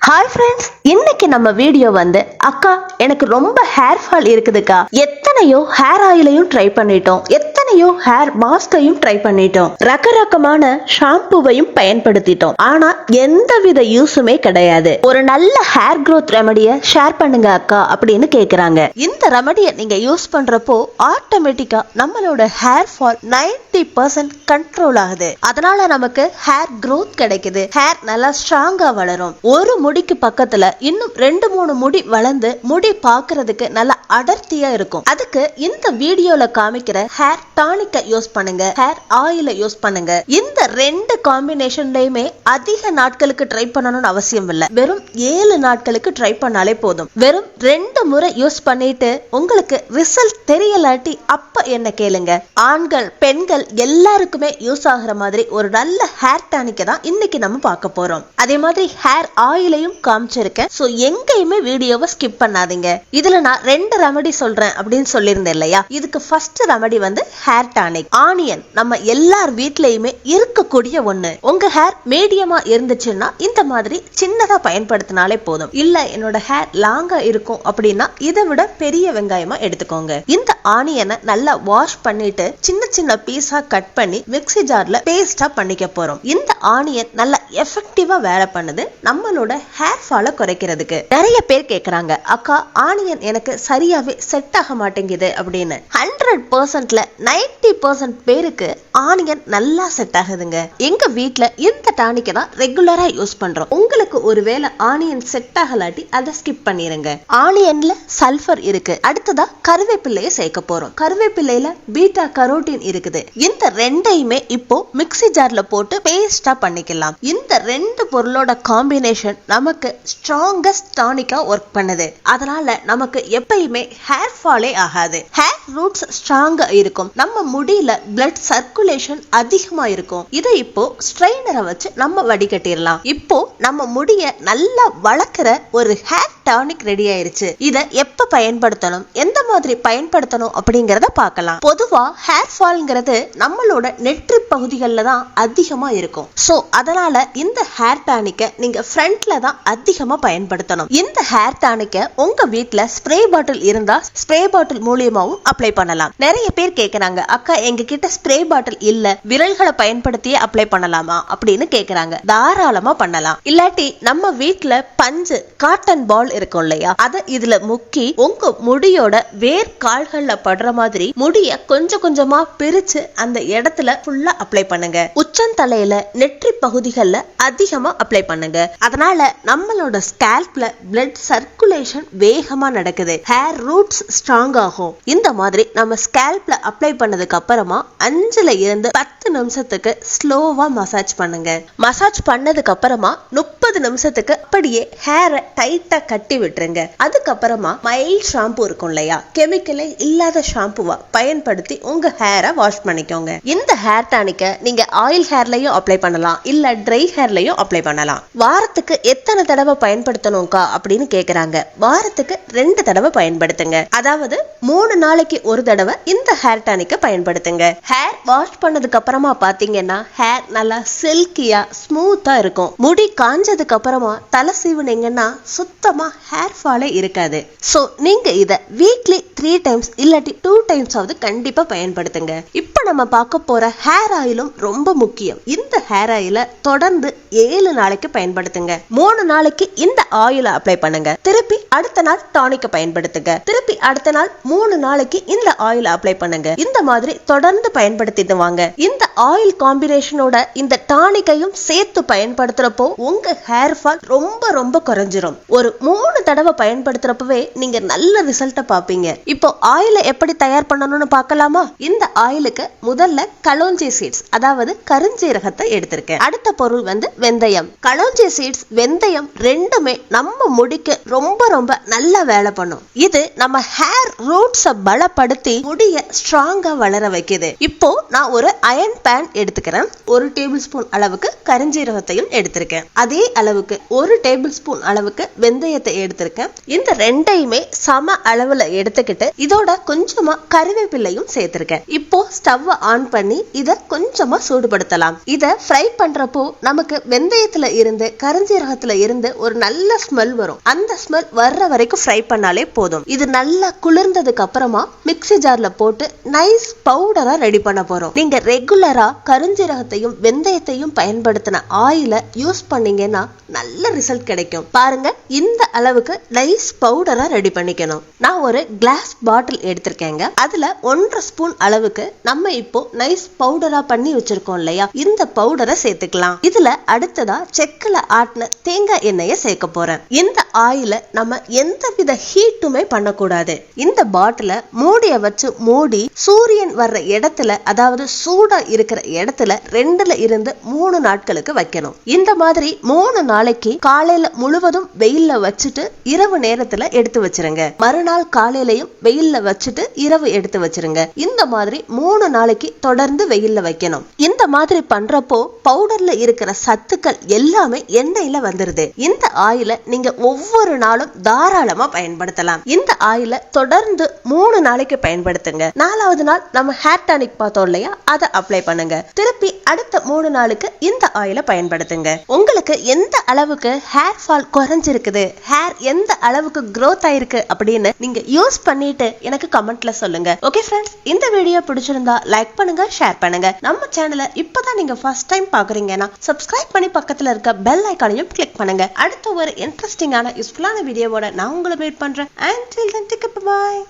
Hi friends, இன்னைக்கு நம்ம video அக்கா எனக்கு ரொம்ப ஹேர் ஃபால் இருக்குதுக்கா. எத்தனையோ ஹேர் ஆயிலையும் ட்ரை பண்ணிட்டோம், எத்தனையோ ஹேர் மாஸ்கையும் ட்ரை பண்ணிட்டோம், ரகரகமான ஷாம்புவையும் பயன்படுத்திட்டோம். ஆனா எந்தவித யூஸுமே கிடையாது. ஒரு நல்ல ஹேர் க்ரோத் ரெமடியை ஷேர் பண்ணுங்க அக்கா அப்படின்னு கேக்குறாங்க. இந்த ரெமடியை நீங்க யூஸ் பண்றப்போ ஆட்டோமேட்டிக்கா நம்மளோட ஹேர் ஃபால் 90% கண்ட்ரோல் ஆகுது. அதனால நமக்கு ஹேர் க்ரோத் கிடைக்குது, ஹேர் நல்லா ஸ்ட்ராங்கா வளரும். ஒரு முடிக்கு பக்கத்துல இன்னும் 2-3 முடி வளர்ந்து முடி பாக்குறதுக்கு நல்லா அடர்த்தியா இருக்கும். அதுக்கு இந்த வீடியோல காமிக்கிற ஹேர் டானிக்க யூஸ் பண்ணுங்க, ஹேர் ஆயில யூஸ் பண்ணுங்க. இந்த 2 காம்பினேஷன்லயுமே அதிக நாட்களுக்கு ட்ரை பண்ணணும்னு அவசியம் இல்ல. வெறும் 7 நாட்களுக்கு ட்ரை பண்ணாலே போதும். வெறும் 2 முறை யூஸ் பண்ணிட்டு உங்களுக்கு ரிசல்ட் தெரியலாட்டி அப்ப என்ன கேளுங்க. ஆண்கள் பெண்கள் எல்லாருக்குமே யூஸ் ஆகுற மாதிரி ஒரு நல்ல ஹேர் டானிக்க தான் இன்னைக்கு நம்ம பார்க்க போறோம். அதே மாதிரி ஹேர் ஆயிலையும் காமிச்சிருக்கேன். சோ எங்கேயுமே வீடியோவை ஸ்கிப் பண்ணாதீங்க. இதுல நான் 2 ரெமடி சொல்றேன் அப்படின்னு சொல்லியிருந்தேன் இல்லையா. இதுக்கு first remedy hair tonic. Onion நம்ம எல்லார் வீட்லயுமே இருக்கக்கூடிய ஒண்ணு. உங்க ஹேர் மீடியமா இருந்துச்சுன்னா இந்த மாதிரி சின்னதா பயன்படுத்தினாலே போதும். இல்ல என்னோட ஹேர் லாங்கா இருக்கும் அப்படின்னா இதை விட பெரிய வெங்காயமா எடுத்துக்கோங்க. இந்த ஆனியனை நல்லா வாஷ் பண்ணிட்டு சின்ன சின்ன பீஸா கட் பண்ணி மிக்ஸி ஜார்ல பேஸ்டா பண்ணிக்க போறோம். இந்த ஆனியன் நல்லா எஃபெக்டிவா வேலை பண்ணுது நம்மளோட ஹேர் ஃபாலை குறைக்கிறதுக்கு. நிறைய பேர் கேக்குறாங்க, அக்கா ஆனியன் எனக்கு சரியாவே செட் ஆக மாட்டேங்குது அப்படின்னு. 100%ல 90% பேருக்கு ஆனியன் நல்லா செட் ஆகுதுங்க. எங்க வீட்ல இந்த டானிக்கை தான் ரெகுலரா யூஸ் பண்றோம். உங்களுக்கு ஒருவேளை ஆனியன் செட் ஆகலாட்டி அதை ஸ்கிப் பண்ணிருங்க. ஆனியன்ல சல்ஃபர் இருக்கு. அடுத்ததா கருவேப்பிள்ளைய சேர்க்க போறோம். கருவேப்பிள்ளையில பீட்டா கரோட்டின் இருக்குது. இந்த ரெண்டையுமே இப்போ மிக்ஸி ஜார்ல போட்டு பேஸ்டா பண்ணிக்கலாம். இந்த 2 பொருளோட காம்பினேஷன் நமக்கு ஸ்ட்ராங்கஸ்ட் டானிக்கா ஒர்க் பண்ணுது. அதனால நமக்கு எப்பயுமே ஹேர் ஃபாலே ஆகாது. ஹேர் ரூட்ஸ் ஸ்ட்ராங்கா இருக்கும். நம்ம முடியில பிளட் சர்க்குலேஷன் அதிகமா இருக்கும். இதை இப்போ ஸ்ட்ரெயினரை வச்சு நம்ம வடிகட்டிடலாம். இப்போ நம்ம முடிய நல்லா வளர்க்கிற ஒரு ஹேர் டானிக் ரெடி ஆயிருச்சு. இத எப்ப பயன்படுத்தணும், எந்த மாதிரி பயன்படுத்தணும் அப்படிங்கறத பார்க்கலாம். பொதுவா ஹேர் ஃபால்ங்கிறது நம்மளோட நெற்றி பகுதிகளில் தான் அதிகமா இருக்கும். சோ அதனால இந்த ஹேர் டானிக்க நீங்க ஃப்ரண்ட்ல தான் அதிகமா பயன்படுத்தணும். இந்த ஹேர் டானிக்க உங்க வீட்ல ஸ்ப்ரே பாட்டில் இருந்தா ஸ்ப்ரே பாட்டில் மூலியமாவும் அப்ளை பண்ணலாம். நிறைய பேர் கேக்குறாங்க, அக்கா எங்க கிட்ட ஸ்ப்ரே பாட்டில் இல்ல, விரல்களை பயன்படுத்தியே அப்ளை பண்ணலாமா அப்படின்னு கேக்குறாங்க. தாராளமா பண்ணலாம். இல்லாட்டி நம்ம வீட்ல பஞ்சு காட்டன் பால் இருக்கும் இல்லையா, அதை இதுல முக்கி உங்க முடியோட வேர் கால்கள்ல படுற மாதிரி முடிய கொஞ்சம் கொஞ்சமா பிரிச்சு அந்த இடத்துல ஃபுல்லா அப்ளை பண்ணுங்க. உச்சந்தலையில நெற்றி பகுதிகளில் அதிகமா அப்ளை பண்ணுங்க. அதனால நம்மளோட ஸ்கேல்ப்ல பிளட் சர்க்குலேஷன் வேகமா நடக்குது. ஹேர் ரூட்ஸ் ஸ்ட்ராங் ஆகும். இந்த மாதிரி நம்ம ஸ்கேல்ப்ல அப்ளை பண்ணதுக்கு அப்புறமா 5ல இருந்து 10 நிமிஷத்துக்கு ஸ்லோவா மசாஜ் பண்ணுங்க. மசாஜ் பண்ணதுக்கு அப்புறமா 30 நிமிஷத்துக்கு அப்படியே ஹேரை டைட்டா கட்டி விட்டுருங்க. அதுக்கப்புறமா மைல்ட் ஷாம்பு இருக்கும் இல்லையா, கெமிக்கலே இல்லாத ஷாம்புவா பயன்படுத்தி உங்க ஹேரை வாஷ் பண்ணிக்கோங்க. இந்த ஹேர் டானிக்க நீங்க ஆயில் ஹேர்லயும் அப்ளை பண்ணலாம், இல்ல ட்ரை ஹேர்லயும் அப்ளை பண்ணலாம். வாரத்துக்கு எத்தனை தடவை பயன்படுத்தணும்க்கா அப்படின்னு கேக்குறாங்க. வாரத்துக்கு 2 தடவை பயன்படுத்துங்க. அதாவது 3 நாளைக்கு ஒரு தடவை இந்த ஹேர் டானிக்க பயன்படுத்துங்க. ஹேர் வாஷ் பண்ணதுக்கு அப்புறமா பாத்தீங்கன்னா ஹேர் நல்லா சில்கியா ஸ்மூத்தா இருக்கும். முடி காஞ்சதுக்கு அப்புறமா தலை சீவுனீங்கன்னா சுத்தமா ஹேர் ஃபாலே இருக்காது. சோ நீங்க இத வீக்லி 3 டைம்ஸ் இல்லாட்டி 2 டைம்ஸ் ஆவது கண்டிப்பா பயன்படுத்துங்க. இப்ப நம்ம பார்க்க போற ஹேர் ஆயிலும் ரொம்ப முக்கியம். இந்த ஹேர் ஆயில தொடர்ந்து 7 நாளைக்கு பயன்படுத்துங்க. 3 நாளைக்கு இந்த ஆயில அப்ளை பண்ணுங்க. திருப்பி அடுத்த நாள் டானிக்க பயன்படுத்துங்க. திருப்பி அடுத்த நாள் 3 நாளைக்கு இந்த ஆயில அப்ளை பண்ணுங்க. இந்த மாதிரி தொடர்ந்து பயன்படுத்திட்டு வாங்க. இந்த ஆயில் காம்பினேஷனோட இந்த டானிக்கையும் சேர்த்து பயன்படுத்துறப்போ உங்க ஹேர் ஃபால் ரொம்ப ரொம்ப குறைஞ்சிரும். ஒரு 3 தடவை பயன்படுத்துறப்பவே நீங்க நல்ல ரிசல்ட்ட பாப்பீங்க. இப்போ ஆயில எப்படி தயார் பண்ணணும்னு பார்க்கலாமா? இந்த ஆயிலுக்கு முதல்ல கலோஞ்சி சீட்ஸ், அதாவது கருஞ்சீரகத்தை எடுத்திருக்கேன். அடுத்த பொருள் வெந்தயம். கலோஞ்சி சீட்ஸ், வெந்தயம் ரெண்டுமே நம்ம முடிக்கு ரொம்ப ரொம்ப நல்ல வேலை பண்ணும். இது நம்ம ஹேர் ரூட்ஸ பலப்படுத்தி முடிய ஸ்ட்ராங்கா வளர வைக்குது. இப்போ நான் ஒரு அயன் பேன் எடுத்துக்கிறேன். 1 டேபிள் ஸ்பூன் அளவுக்கு கருஞ்சீரகத்தையும் எடுத்திருக்கேன். அதே அளவுக்கு 1 டேபிள் ஸ்பூன் அளவுக்கு வெந்தயத்தை எடுத்திருக்கேன். இந்த ரெண்டையுமே சம அளவுல எடுத்துக்கிட்டு இதோட கொஞ்சமா கறிவேப்பிலையும் சேர்த்திருக்கேன். இப்போ ஸ்டவ் ஆன் பண்ணி இத கொஞ்சமா சூடுபடுத்தலாம். இத ஃப்ரை பண்றப்போ நமக்கு வெந்தயத்துல இருந்து கருஞ்சீரகத்துல இருந்து ஒரு நல்ல ஸ்மெல் வரும். அந்த ஸ்மெல் வர்ற வரைக்கும் ஃப்ரை பண்ணாலே போதும். இது நல்லா குளிர்ந்ததுக்கு அப்புறமா மிக்ஸி ஜார்ல போட்டு நைஸ் பவுடரா ரெடி பண்ண போறோம். நீங்க ரெகுலரா கருஞ்சீரகத்தையும் வெந்தயத்தையும் பயன்படுத்தின ஆயில யூஸ் பண்ணீங்கன்னா நல்ல ரிசல்ட் கிடைக்கும். பாருங்க, இந்த அளவுக்கு நைஸ் பவுடரா ரெடி பண்ணிக்கணும். நான் ஒரு கிளாஸ் பாட்டில் எடுத்திருக்கேங்க. அதுல 1.5 ஸ்பூன் அளவுக்கு நம்ம இப்போ நைஸ் பவுடரா பண்ணி வச்சிருக்கோம் இல்லையா, இந்த பவுடரை சேர்த்துக்கலாம். இதுல அடுத்ததா செக்குல ஆட்டின தேங்காய் எண்ணெயை சேர்க்க போறேன். இந்த ஆயில நம்ம எந்த வித ஹீட்டுமே பண்ணக்கூடாது. இந்த பாட்டில மூடிய வச்சு மூடி சூரியன் வர்ற இடத்துல, அதாவது சூடா இருக்கிற இடத்துல 2 இருந்து 3 நாட்களுக்கு வைக்கணும். இந்த மாதிரி 3 நாளைக்கு காலையில முழுவதும் வெயில்ல வச்சுட்டு இரவு நேரத்துல எடுத்து வச்சிருங்க. மறுநாள் காலையிலையும் வெயில்ல வச்சுட்டு இரவு எடுத்து வச்சிருங்க. இந்த மாதிரி 3 நாளைக்கு தொடர்ந்து வெயில்ல வைக்கணும். இந்த மாதிரி பண்றப்போ பவுடர்ல இருக்கிற சத்துக்கள் எல்லாமே எண்ணெயில வந்துருது. இந்த ஆயில நீங்க ஒவ்வொரு நாளும் தாராளமா பயன்படுத்தலாம். இந்த ஆயில தொடர்ந்து 3 நாளைக்கு பயன்படுத்துங்க. 4வது நாள் நம்ம ஹேர் டானிக் பார்த்தோம் இல்லையா, அதை அப்ளை பண்ணுங்க. திருப்பி அடுத்த 3 நாளுக்கு இந்த ஆயில பயன்படுத்துங்க. உங்களுக்கு எந்த அளவுக்கு ஹேர் ஃபால் குறைஞ்சிருக்குது, ஹேர் எந்த அளவுக்கு growth ஆயிருக்கு அப்படின்னு நீங்க யூஸ் பண்ணிட்டு எனக்கு கமெண்ட்ல சொல்லுங்க. ஓகே ஃப்ரெண்ட்ஸ், இந்த வீடியோ பிடிச்சிருந்தா லைக் பண்ணுங்க, ஷேர் பண்ணுங்க. நம்ம சேனலை இப்பதான் நீங்க ஃபர்ஸ்ட் டைம் பாக்குறீங்கன்னா சப்ஸ்கிரைப் பண்ணி பக்கத்துல இருக்க பெல் ஐகானையும் கிளிக் பண்ணுங்க. அடுத்த ஒரு இன்ட்ரெஸ்டிங்கான யூஸ்ஃபுல்லான வீடியோவோட நான் உங்களை வெயிட் பண்றேன். Until then, take care, bye.